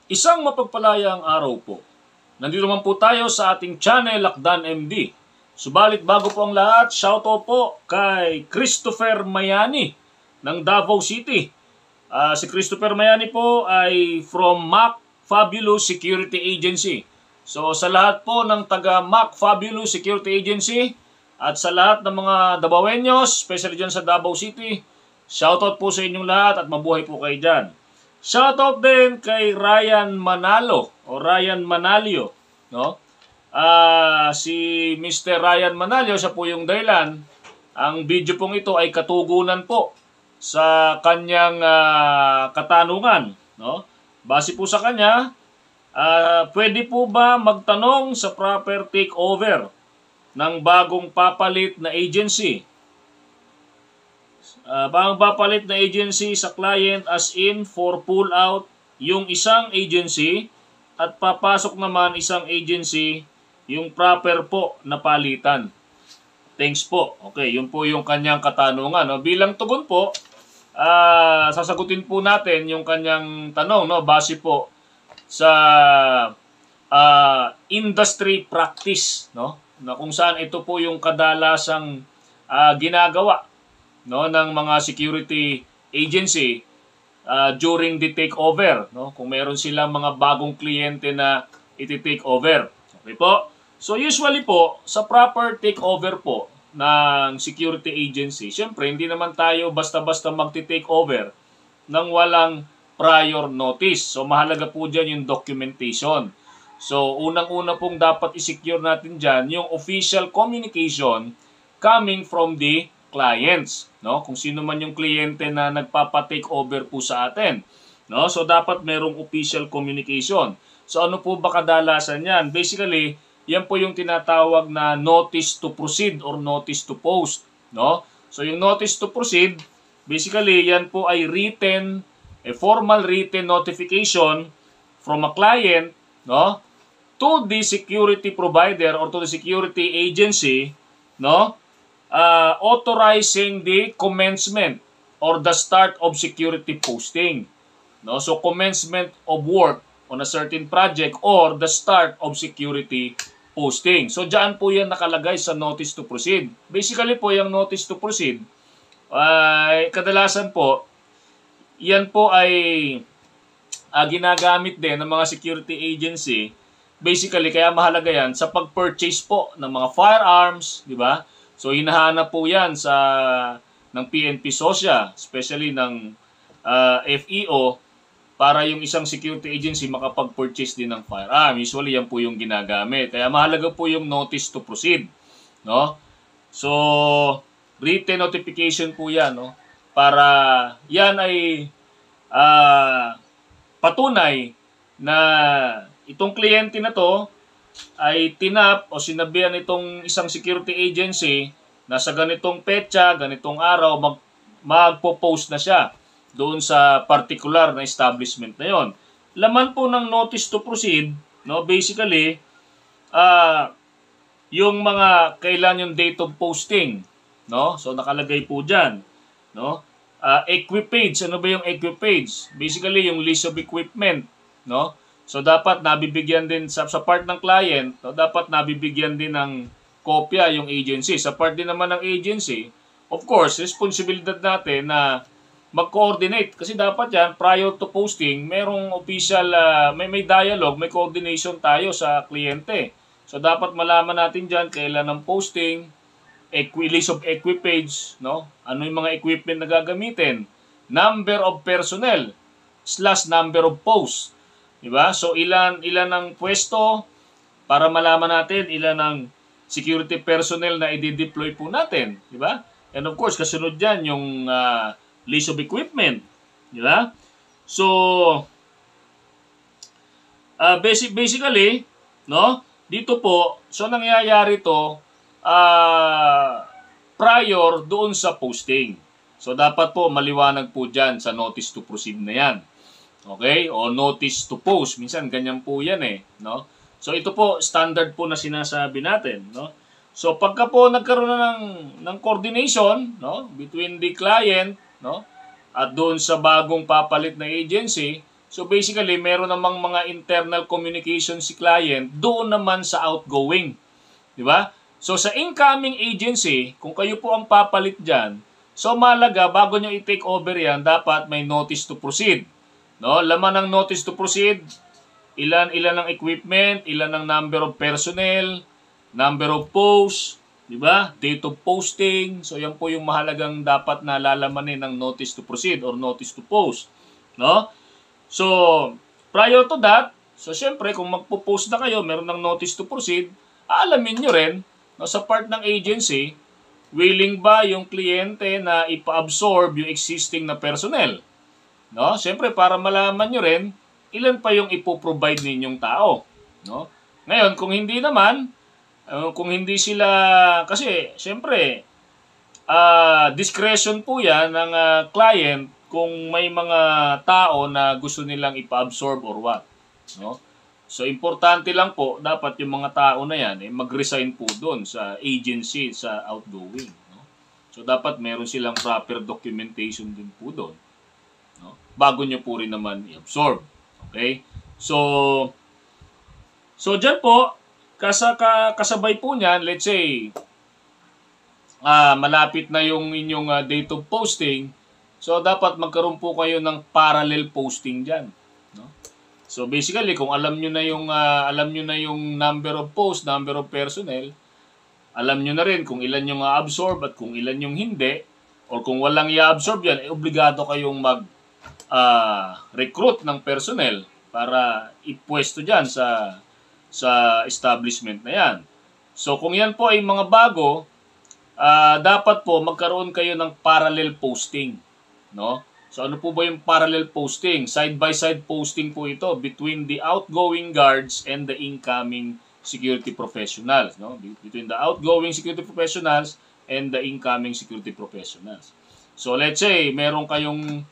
Isang mapagpalayang araw po. Nandito naman po tayo sa ating channel, Lakdan MD. Subalit bago po ang lahat, shoutout po kay Christopher Mayani ng Davao City. Si Christopher Mayani po ay from Mac Fabulous Security Agency. So sa lahat po ng taga Mac Fabulous Security Agency at sa lahat ng mga Davaoeños, especially dyan sa Davao City, shoutout po sa inyong lahat at mabuhay po kayo dyan. Shoutout din kay Ryan Manalo o Ryan Manalio, no? Si Mr. Ryan Manalio, siya po yung dahilan. Ang video pong ito ay katugunan po sa kanyang katanungan, no? Base po sa kanya, pwede po ba magtanong sa proper takeover ng bagong papalit na agency? Papalit na agency sa client as in for pull out yung isang agency at papasok naman isang agency yung proper po na palitan. Thanks po. Okay, yun po yung kanyang katanungan. No? Bilang tugon po, sasagutin po natin yung kanyang tanong, no? Base po sa industry practice, no? Na kung saan ito po yung kadalasang ginagawa, no, ng mga security agency during the takeover, no? Kung meron silang mga bagong kliyente na iti-take over. Okay po? So usually po, sa proper takeover po ng security agency, syempre hindi naman tayo basta-basta magti-take over nang walang prior notice. So mahalaga po dyan yung documentation. So unang-una pong dapat i-secure natin dyan yung official communication coming from the clients, no? Kung sino man yung kliyente na nagpapa-take over po sa atin, no? So dapat merong official communication. So ano po ba kadalasan yan? Basically, yan po yung tinatawag na notice to proceed or notice to post, no? So yung notice to proceed, basically yan po ay formal written notification from a client, no, to the security provider or to the security agency, no, authorizing the commencement or the start of security posting. No? So, commencement of work on a certain project or the start of security posting. So, dyan po yan nakalagay sa notice to proceed. Basically po, yung notice to proceed, kadalasan po, yan po ay ginagamit din ng mga security agency. Basically, kaya mahalaga yan sa pag-purchase po ng mga firearms, di ba? So, hinahanap po yan ng PNP SOSYA, especially ng FEO, para yung isang security agency makapag-purchase din ng firearm. Usually, yan po yung ginagamit. Kaya mahalaga po yung notice to proceed. No? So, written notification po yan. No? Para yan ay patunay na itong kliyente na to ay tinap o sinabihan itong isang security agency na sa ganitong petsa, ganitong araw, magpo-post na siya doon sa particular na establishment na yon. Laman po ng notice to proceed, no, basically, yung mga kailan yung date of posting, no? So nakalagay po diyan, no? Equipage, ano ba yung equipage? Basically yung list of equipment, no? So dapat nabibigyan din sa part ng client, no, dapat nabibigyan din ng kopya yung agency. Sa part din naman ng agency, of course, responsibilidad natin na mag-coordinate kasi dapat yan prior to posting, merong official may dialogue, may coordination tayo sa kliyente. So dapat malaman natin diyan kailan ang posting, list of equipage, no? Ano yung mga equipment na gagamitin, number of personnel / number of posts. Diba? So, ilan ang pwesto para malaman natin ilan ang security personnel na i-deploy po natin. Diba? And of course, kasunod dyan yung list of equipment. Diba? So, basically, no? Dito po, so nangyayari to prior doon sa posting. So, dapat po maliwanag po dyan sa notice to proceed na yan. Okay? O notice to post. Minsan ganyan po yan eh, no? So ito po standard po na sinasabi natin, no? So pagka po nagkaroon na ng coordination, no, between the client, no, at doon sa bagong papalit na agency, So basically, meron namang mga internal communication si client doon naman sa outgoing. Di ba? So sa incoming agency, kung kayo po ang papalit dyan, so malaga, bago nyo i-take over yan, dapat may notice to proceed. No? Laman ng notice to proceed, ilan ang equipment, ilan ang number of personnel, number of posts, di ba? Date of posting. So yan po yung mahalagang dapat na lalamanin ng notice to proceed or notice to post. No? So, prior to that, so syempre kung magpo-post na kayo, meron ng notice to proceed, aalamin nyo rin, no, sa part ng agency, willing ba yung kliyente na ipa-absorb yung existing na personnel? No? Syempre, para malaman nyo rin, ilan pa yung ipoprovide ninyong tao. No? Ngayon, kung hindi naman, kung hindi sila, kasi syempre, discretion po yan ng client kung may mga tao na gusto nilang ipa-absorb or what. No? So, importante lang po, dapat yung mga tao na yan, mag-resign po doon sa agency, sa outgoing. No? So, dapat meron silang proper documentation din po doon. No? Bago nyo po rin naman i-absorb. Okay? So dyan po, kasabay po niyan, let's say, malapit na yung inyong date of posting, so dapat magkaroon po kayo ng parallel posting dyan. No? So basically, kung alam nyo na yung number of posts, number of personnel, alam nyo na rin kung ilan yung absorb at kung ilan yung hindi, or kung walang i-absorb yan, obligado kayong recruit ng personnel para ipwesto dyan sa establishment na yan. So kung yan po ay mga bago, dapat po magkaroon kayo ng parallel posting. No? So ano po ba yung parallel posting? Side-by-side posting po ito between the outgoing guards and the incoming security professionals. No? Between the outgoing security professionals and the incoming security professionals. So let's say, meron kayong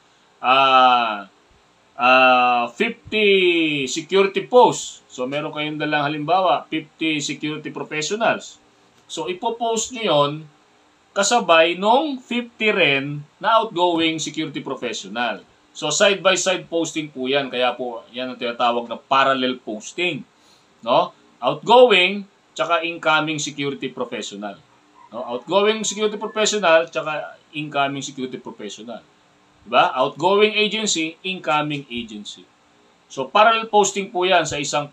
50 security posts. So meron kayong dalang halimbawa, 50 security professionals. So ipopost nyo yon kasabay nung 50 rin na outgoing security professional. So side-by-side posting po yan. Kaya po yan ang tinatawag na parallel posting. No? Outgoing tsaka incoming security professional. No? Outgoing security professional tsaka incoming security professional. Diba? Outgoing agency, incoming agency. So parallel posting po 'yan sa isang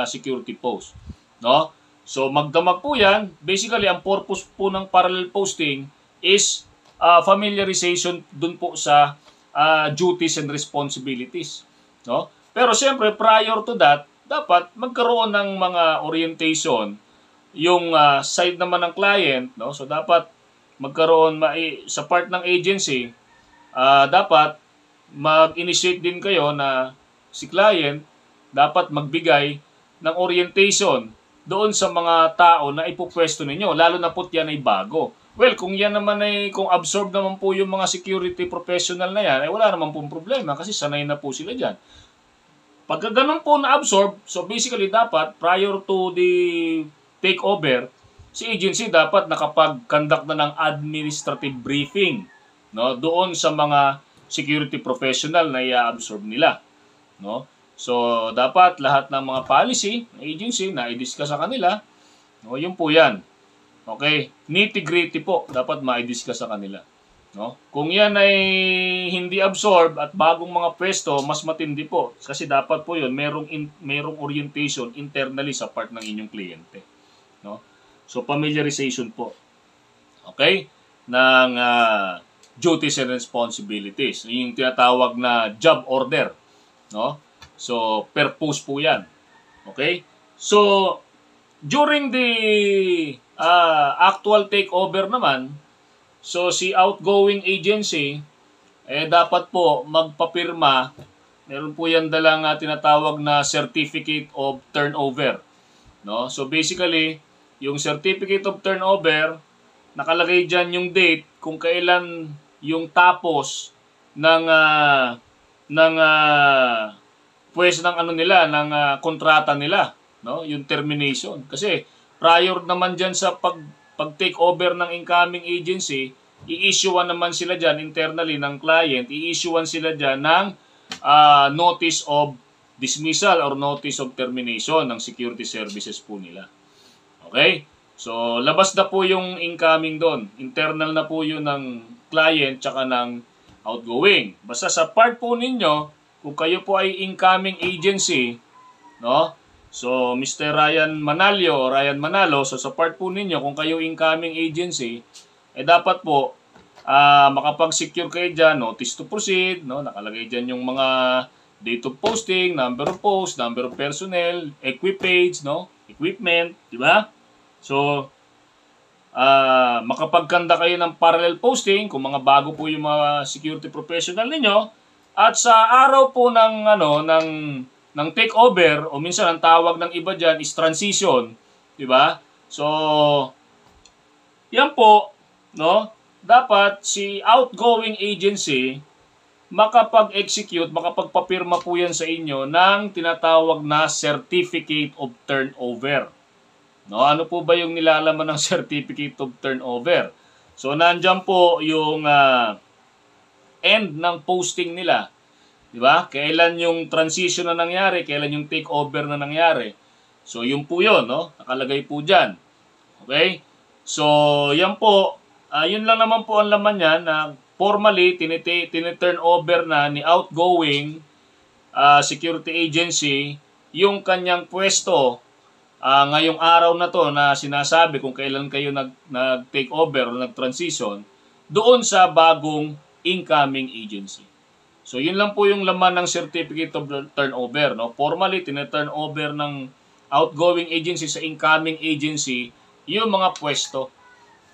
security post, no? So magdamag po 'yan. Basically, ang purpose po ng parallel posting is familiarization dun po sa duties and responsibilities, no? Pero siyempre, prior to that, dapat magkaroon ng mga orientation yung side naman ng client, no? So dapat magkaroon sa part ng agency, dapat mag-initiate din kayo na si client dapat magbigay ng orientation doon sa mga tao na ipupwesto ninyo, lalo na po yan ay bago. Well, kung yan naman kung absorb naman po yung mga security professional na yan, wala naman pong problema kasi sanay na po sila dyan. Pagka ganun po na-absorb, so basically dapat prior to the takeover, si agency dapat nakapag-conduct na ng administrative briefing, no, doon sa mga security professional na i-absorb nila, no? So dapat lahat ng mga policy ng agency na i-discuss sa kanila, no, yun po yan. Okay, nitty-gritty po dapat ma-discuss sa kanila, no? Kung yan ay hindi absorb at bagong mga pwesto, mas matindi po kasi dapat po yun merong orientation internally sa part ng inyong kliyente, no? So familiarization po, okay, ng duties and responsibilities, yung tinatawag na job order, no? So per post po yan, okay? So during the actual takeover naman, so si outgoing agency dapat po magpapirma, meron po yan dalang tinatawag na certificate of turnover, no? So basically, yung certificate of turnover, nakalagay dyan yung date kung kailan yung tapos ng pwes ng ng kontrata nila, no? Yung termination. Kasi prior naman dyan sa pag-take over ng incoming agency, i-issuean naman sila dyan internally ng client, i-issuean sila dyan ng notice of dismissal or notice of termination ng security services po nila. Okay? So, labas na po yung incoming doon. Internal na po yun ng client tsaka ng outgoing. Basta sa part po ninyo, kung kayo po ay incoming agency, no? So, Mr. Ryan Manalo, so sa part po ninyo, kung kayo incoming agency, dapat po, makapag-secure kayo dyan, notice to proceed, no? Nakalagay dyan yung mga date of posting, number of posts, number of personnel, equipage, no? Equipment, di ba? So, makapagkanda kayo ng parallel posting kung mga bago po yung mga security professional ninyo. At sa araw po ng takeover, o minsan ang tawag ng iba dyan is transition, di ba? So, yan po, no? Dapat si outgoing agency makapag-execute, makapagpapirma po yan sa inyo ng tinatawag na Certificate of Turnover. No, ano po ba yung nilalaman ng Certificate of Turnover? So, nandyan po yung end ng posting nila. Di ba? Kailan yung transition na nangyari, kailan yung takeover na nangyari. So, yun po yun, no? Nakalagay po dyan. Okay? So, yan po. Yun lang naman po ang laman yan na formally, tiniturn over na ni outgoing security agency yung kanyang pwesto ngayong araw na to na sinasabi kung kailan kayo nag-take over o nag-transition doon sa bagong incoming agency. So, yun lang po yung laman ng Certificate of Turnover. No? Formally, tiniturn over ng outgoing agency sa incoming agency yung mga pwesto.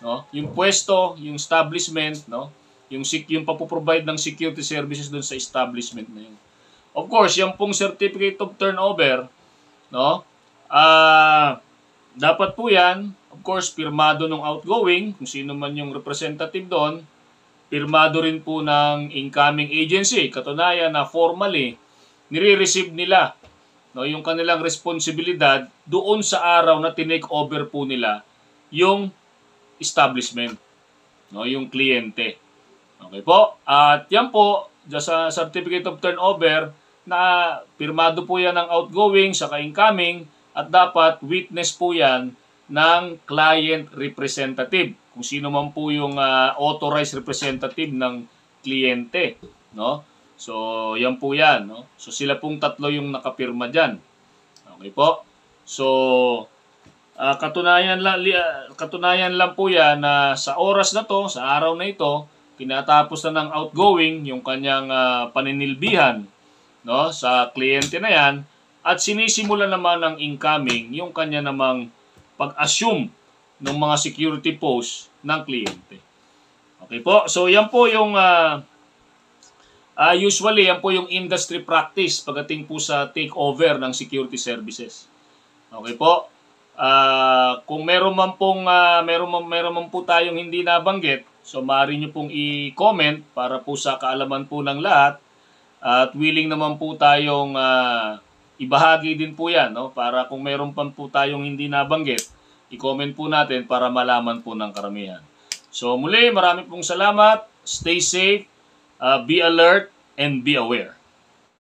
No? Yung pwesto, yung establishment, no? Yung papoprovide ng security services doon sa establishment na yun. Of course, yung pong Certificate of Turnover, no? Dapat po yan, of course, pirmado ng outgoing, kung sino man yung representative doon, pirmado rin po ng incoming agency. Katunayan na formally, nire-receive nila, no, yung kanilang responsibilidad doon sa araw na tinake over po nila yung establishment, no, yung kliyente. Okay po? At yan po, sa Certificate of Turnover, na pirmado po yan ng outgoing sa incoming at dapat witness po yan ng client representative. Kung sino man po yung authorized representative ng kliyente. No? So, yan po yan. No? So, sila pong tatlo yung nakapirma dyan. Okay po? So, katunayan lang po yan na sa oras na to, sa araw na ito, tinatapos na ng outgoing yung kanyang paninilbihan, no, sa kliyente na yan, at sinisimula naman ng incoming yung kanya namang pag-assume ng mga security posts ng kliyente. Okay po? So, yan po yung usually, yan po yung industry practice pagdating po sa takeover ng security services. Okay po? Kung meron man po tayong hindi nabanggit, so maaari nyo pong i-comment para po sa kaalaman po ng lahat, at willing naman po tayong ibahagi din po yan, no? Para kung meron pa po tayong hindi nabanggit, i-comment po natin para malaman po ng karamihan. So muli, marami pong salamat, stay safe, be alert, and be aware.